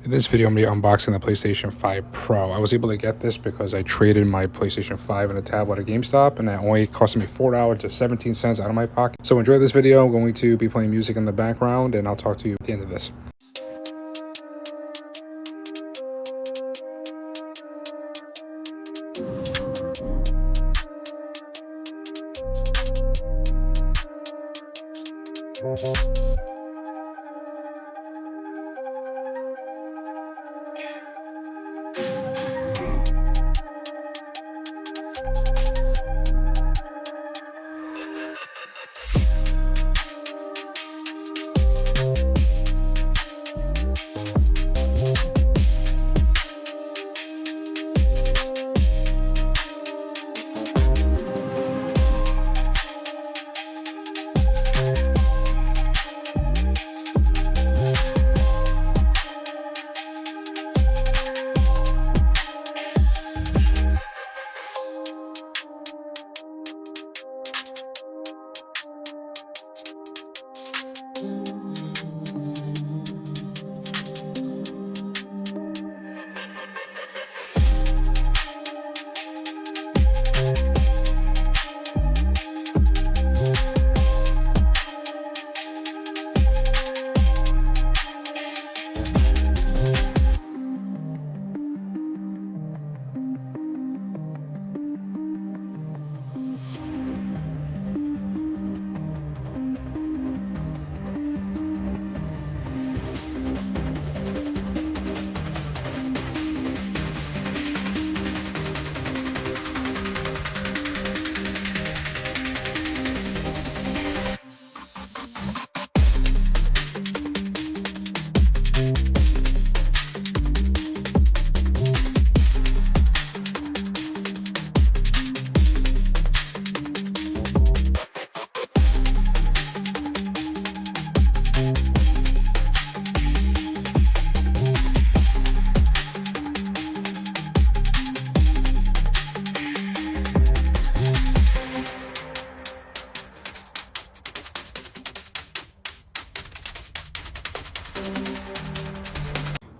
In this video, I'm going to be unboxing the PlayStation 5 Pro. I was able to get this because I traded my PlayStation 5 and a tablet at GameStop, and it only cost me $4 or 17 cents out of my pocket. So enjoy this video. I'm going to be playing music in the background, and I'll talk to you at the end of this.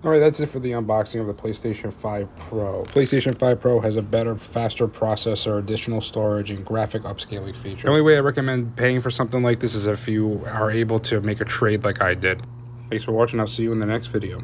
Alright, that's it for the unboxing of the PlayStation 5 Pro. PlayStation 5 Pro has a better, faster processor, additional storage, and graphic upscaling features. The only way I recommend paying for something like this is if you are able to make a trade like I did. Thanks for watching. I'll see you in the next video.